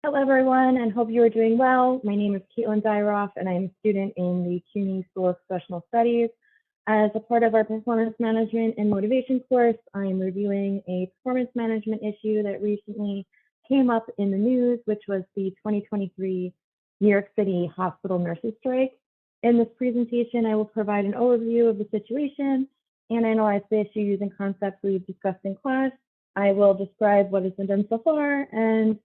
Hello, everyone, and hope you are doing well. My name is Caitlin Dyroff, and I'm a student in the CUNY School of Professional Studies. As a part of our performance management and motivation course, I'm reviewing a performance management issue that recently came up in the news, which was the 2023 New York City hospital nurses strike. In this presentation, I will provide an overview of the situation and analyze the issue using concepts we've discussed in class. I will describe what has been done so far and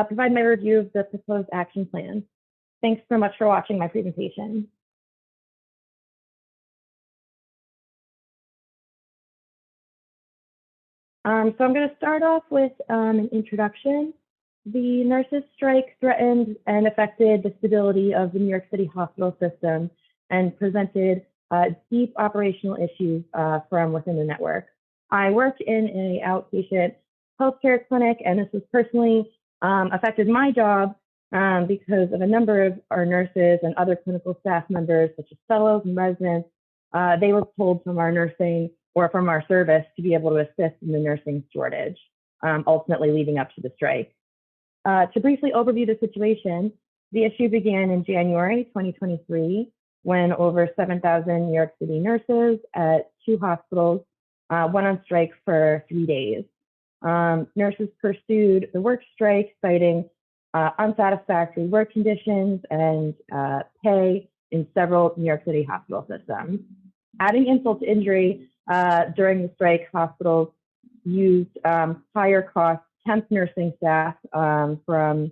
provide my review of the proposed action plan. Thanks so much for watching my presentation. So I'm going to start off with an introduction. The nurses' strike threatened and affected the stability of the New York City hospital system and presented deep operational issues from within the network. I work in an outpatient healthcare clinic, and this was personally affected my job because of a number of our nurses and other clinical staff members, such as fellows and residents. They were pulled from our nursing or from our service to be able to assist in the nursing shortage, ultimately leading up to the strike. To briefly overview the situation, the issue began in January 2023 when over 7,000 New York City nurses at 2 hospitals went on strike for 3 days. Nurses pursued the work strike, citing unsatisfactory work conditions and pay in several New York City hospital systems. Adding insult to injury, during the strike, hospitals used higher cost temp nursing staff from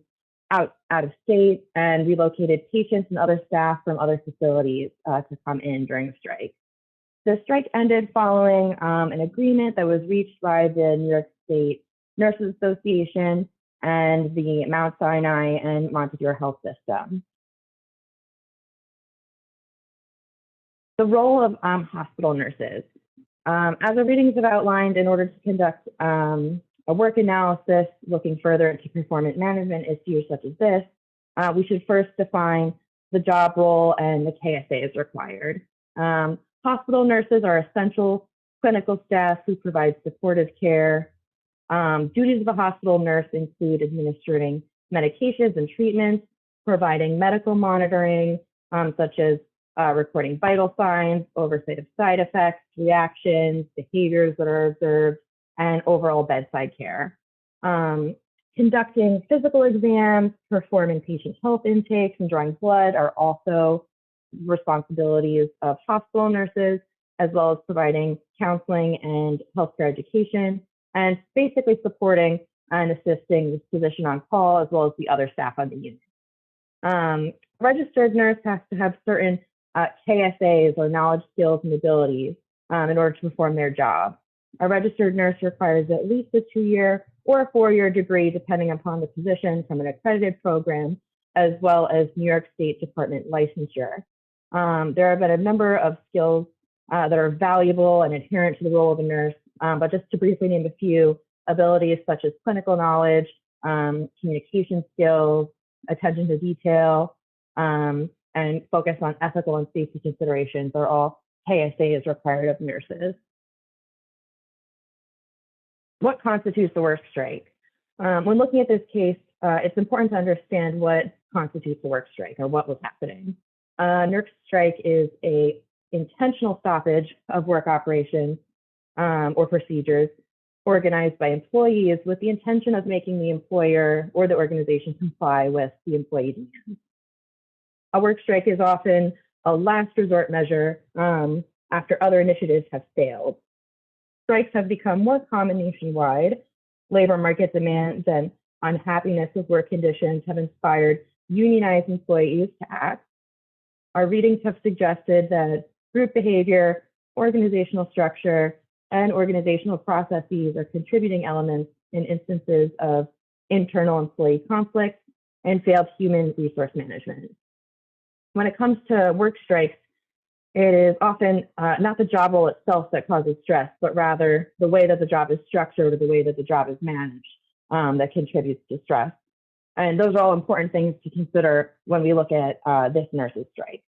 out of state and relocated patients and other staff from other facilities to come in during the strike. The strike ended following an agreement that was reached by the New York State Nurses Association and the Mount Sinai and Montefiore Health System. The role of hospital nurses. As the readings have outlined, in order to conduct a work analysis looking further into performance management issues such as this, we should first define the job role and the KSAs required. Hospital nurses are essential clinical staff who provide supportive care. Duties of a hospital nurse include administering medications and treatments, providing medical monitoring, such as recording vital signs, oversight of side effects, reactions, behaviors that are observed, and overall bedside care. Conducting physical exams, performing patient health intakes, and drawing blood are also responsibilities of hospital nurses, as well as providing counseling and healthcare education, and basically supporting and assisting the physician on call, as well as the other staff on the unit. Registered nurse has to have certain KSAs, or knowledge, skills, and abilities in order to perform their job. A registered nurse requires at least a 2-year or a 4-year degree, depending upon the position, from an accredited program, as well as New York State Department licensure. There have been a number of skills that are valuable and inherent to the role of a nurse, but just to briefly name a few, abilities such as clinical knowledge, communication skills, attention to detail, and focus on ethical and safety considerations are all KSAs required of nurses. What constitutes a work strike? When looking at this case, it's important to understand what constitutes a work strike, or what was happening. Nurse strike is an intentional stoppage of work operations or procedures organized by employees with the intention of making the employer or the organization comply with the employee demands. A work strike is often a last resort measure after other initiatives have failed. Strikes have become more common nationwide. Labor market demands and unhappiness with work conditions have inspired unionized employees to act. Our readings have suggested that group behavior, organizational structure, and organizational processes are contributing elements in instances of internal employee conflict and failed human resource management. When it comes to work strikes, it is often not the job role itself that causes stress, but rather the way that the job is structured or the way that the job is managed that contributes to stress. And those are all important things to consider when we look at this nurses' strike.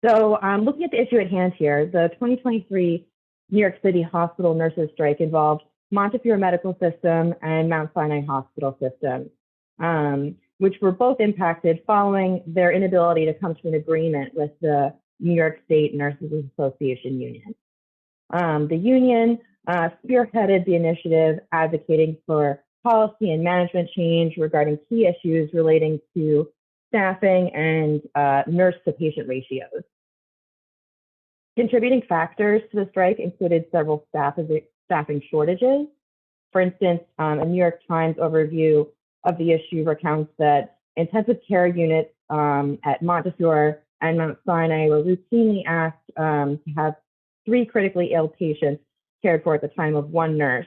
So looking at the issue at hand here, the 2023 New York City hospital nurses strike involved Montefiore Medical System and Mount Sinai Hospital System, which were both impacted following their inability to come to an agreement with the New York State Nurses Association Union. The union spearheaded the initiative advocating for policy and management change regarding key issues relating to staffing and nurse-to-patient ratios. Contributing factors to the strike included several staffing shortages. For instance, a New York Times overview of the issue recounts that intensive care units at Montefiore and Mount Sinai were routinely asked to have 3 critically ill patients cared for at the time of 1 nurse,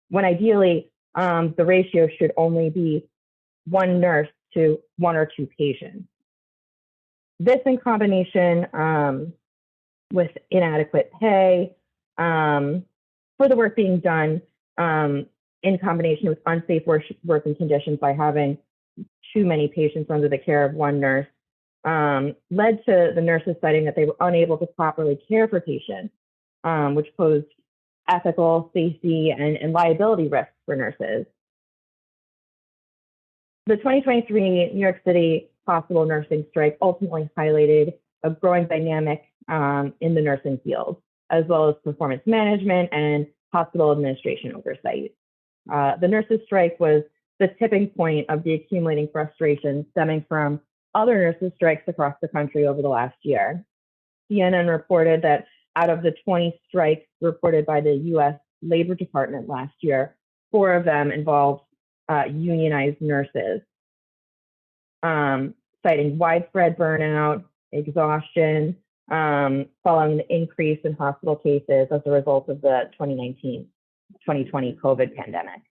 when ideally the ratio should only be 1 nurse to 1 or 2 patients. This, in combination with inadequate pay for the work being done, in combination with unsafe working conditions by having too many patients under the care of 1 nurse, led to the nurses citing that they were unable to properly care for patients, which posed ethical, safety, and liability risks for nurses. The 2023 New York City hospital nursing strike ultimately highlighted a growing dynamic in the nursing field, as well as performance management and hospital administration oversight. The nurses' strike was the tipping point of the accumulating frustration stemming from other nurses' strikes across the country over the last year. CNN reported that out of the 20 strikes reported by the U.S. Labor Department last year, 4 of them involved unionized nurses, citing widespread burnout, exhaustion, following the increase in hospital cases as a result of the 2019-2020 COVID pandemic.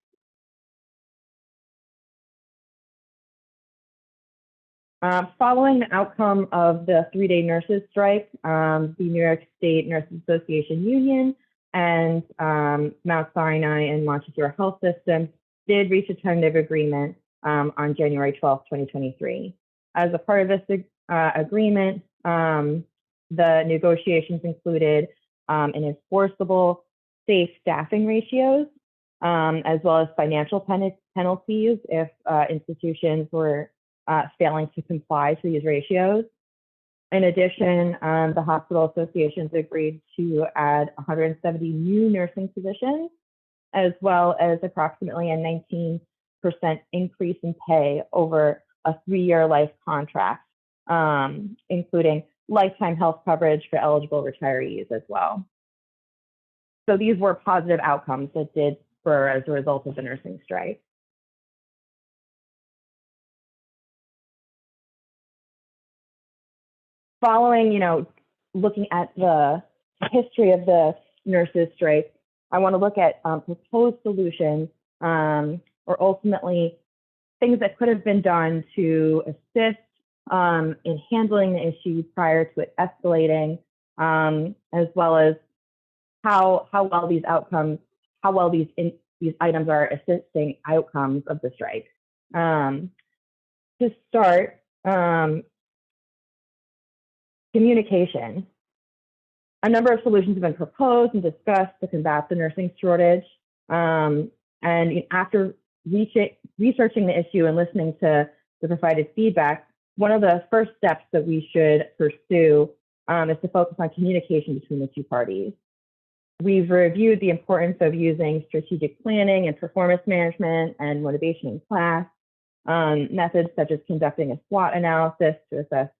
Following the outcome of the 3-day nurses strike, the New York State Nurses Association Union and Mount Sinai and Montefiore Health System did reach a tentative agreement on January 12, 2023. As a part of this agreement, the negotiations included an enforceable safe staffing ratios, as well as financial penalties if institutions were failing to comply to these ratios. In addition, the hospital associations agreed to add 170 new nursing positions, as well as approximately a 19% increase in pay over a 3-year life contract, including lifetime health coverage for eligible retirees as well. So these were positive outcomes that did spur as a result of the nursing strike. Following, looking at the history of the nurses' strike, I want to look at proposed solutions, or ultimately things that could have been done to assist in handling the issue prior to it escalating, as well as how well these items are assisting outcomes of the strike. To start, communication. A number of solutions have been proposed and discussed to combat the nursing shortage. And after researching the issue and listening to the provided feedback, one of the first steps that we should pursue is to focus on communication between the 2 parties. We've reviewed the importance of using strategic planning and performance management and motivation in class, methods such as conducting a SWOT analysis to assess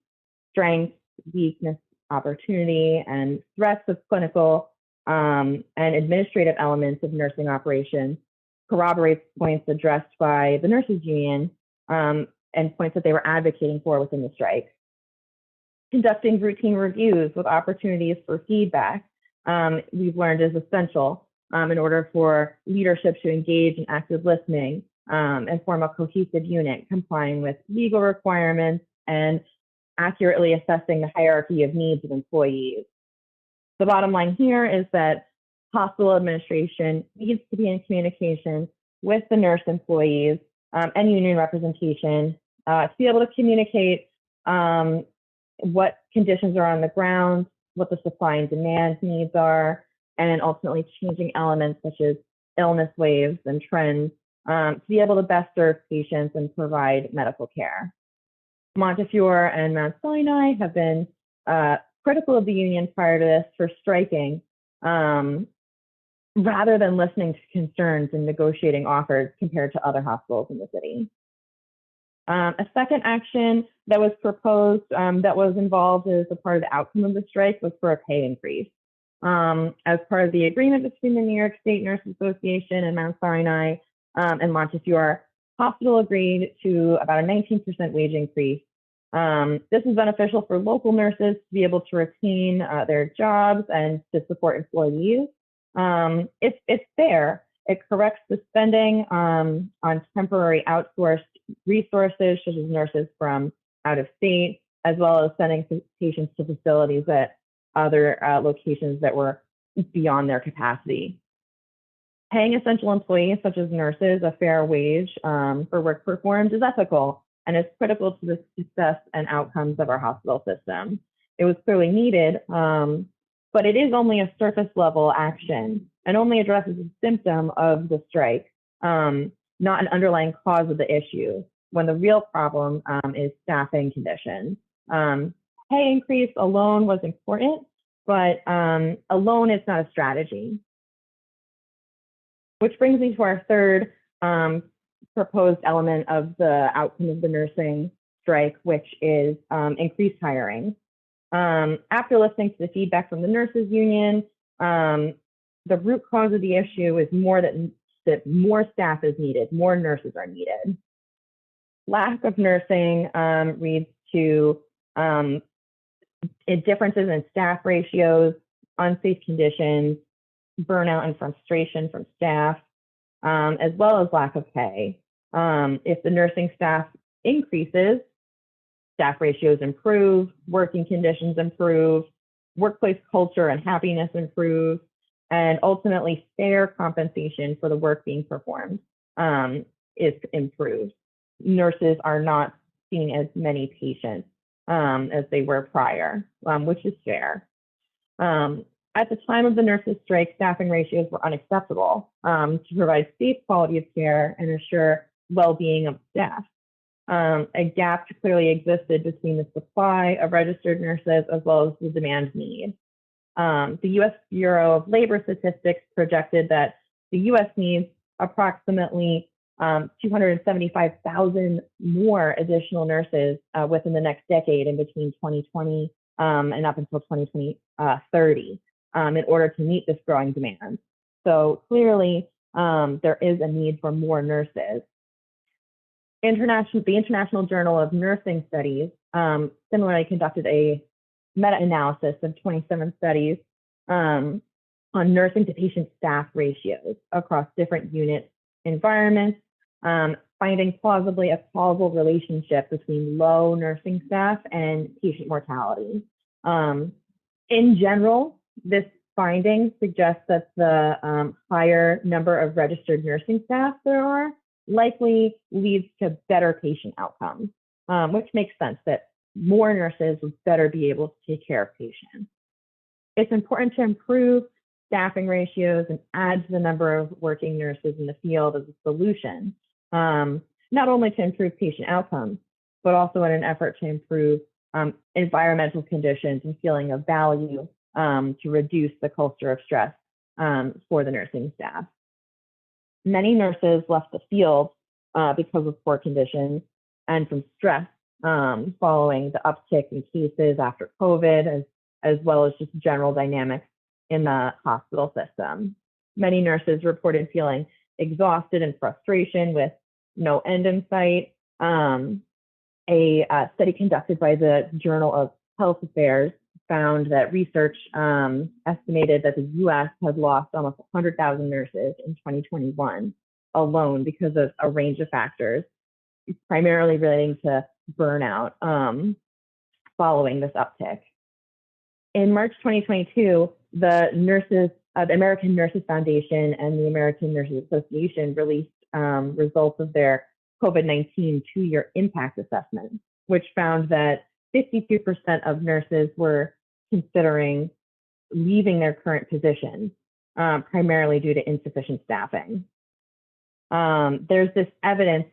strengths, weakness, opportunity, and threats of clinical and administrative elements of nursing operations, corroborates points addressed by the nurses union and points that they were advocating for within the strike. Conducting routine reviews with opportunities for feedback, we've learned is essential in order for leadership to engage in active listening and form a cohesive unit, complying with legal requirements and accurately assessing the hierarchy of needs of employees. The bottom line here is that hospital administration needs to be in communication with the nurse employees and union representation to be able to communicate what conditions are on the ground, what the supply and demand needs are, and ultimately changing elements such as illness waves and trends to be able to best serve patients and provide medical care. Montefiore and Mount Sinai have been critical of the union prior to this for striking rather than listening to concerns and negotiating offers compared to other hospitals in the city. A second action that was proposed that was involved as a part of the outcome of the strike was for a pay increase. As part of the agreement between the New York State Nurses Association and Mount Sinai and Montefiore, hospital agreed to about a 19% wage increase. This is beneficial for local nurses to be able to retain their jobs and to support employees. It's fair. It corrects the spending on temporary outsourced resources, such as nurses from out of state, as well as sending patients to facilities at other locations that were beyond their capacity. Paying essential employees, such as nurses, a fair wage for work performed is ethical and is critical to the success and outcomes of our hospital system. It was clearly needed, but it is only a surface level action and only addresses a symptom of the strike, not an underlying cause of the issue, when the real problem is staffing conditions. Pay increase alone was important, but alone is not a strategy. Which brings me to our third proposed element of the outcome of the nursing strike, which is increased hiring. After listening to the feedback from the nurses union, the root cause of the issue is that more staff is needed, more nurses are needed. Lack of nursing leads to differences in staff ratios, unsafe conditions, burnout and frustration from staff, as well as lack of pay. If the nursing staff increases, staff ratios improve, working conditions improve, workplace culture and happiness improve, and ultimately fair compensation for the work being performed is improved. Nurses are not seeing as many patients as they were prior, which is fair. At the time of the nurses' strike, staffing ratios were unacceptable to provide safe quality of care and assure well-being of staff. A gap clearly existed between the supply of registered nurses as well as the demand need. The U.S. Bureau of Labor Statistics projected that the U.S. needs approximately 275,000 more additional nurses within the next decade in between 2020 and up until 2030 in order to meet this growing demand. So clearly, there is a need for more nurses. The International Journal of Nursing Studies similarly conducted a meta-analysis of 27 studies on nursing to patient staff ratios across different unit environments, finding plausibly a causal relationship between low nursing staff and patient mortality. In general, this finding suggests that the higher number of registered nursing staff there are likely leads to better patient outcomes, which makes sense that more nurses would better be able to take care of patients. It's important to improve staffing ratios and add to the number of working nurses in the field as a solution, not only to improve patient outcomes, but also in an effort to improve environmental conditions and feeling of value to reduce the culture of stress for the nursing staff. Many nurses left the field because of poor conditions and from stress following the uptick in cases after COVID, as well as just general dynamics in the hospital system. Many nurses reported feeling exhausted and frustration with no end in sight. A study conducted by the Journal of Health Affairs found that research estimated that the U.S. has lost almost 100,000 nurses in 2021 alone because of a range of factors, primarily relating to burnout following this uptick. In March 2022, the American Nurses Foundation and the American Nurses Association released results of their COVID-19 two-year impact assessment, which found that 52% of nurses were considering leaving their current positions. primarily due to insufficient staffing. There's this evidence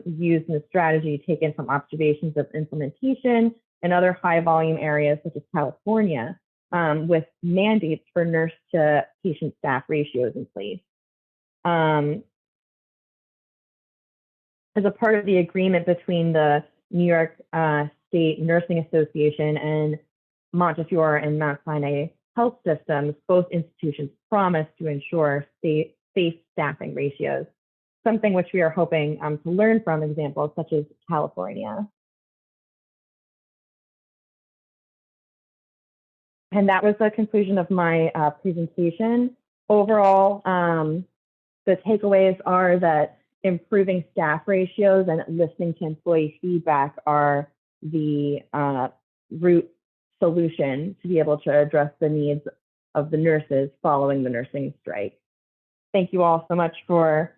used in the strategy taken from observations of implementation in other high volume areas such as California, with mandates for nurse to patient staff ratios in place. As a part of the agreement between the New York State Nursing Association and Montefiore and Mount Sinai Health Systems, both institutions promised to ensure safe staffing ratios, something which we are hoping to learn from examples such as California. And that was the conclusion of my presentation. Overall, the takeaways are that improving staff ratios and listening to employee feedback are the root solution to be able to address the needs of the nurses following the nursing strike. Thank you all so much for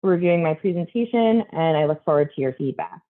reviewing my presentation, and I look forward to your feedback.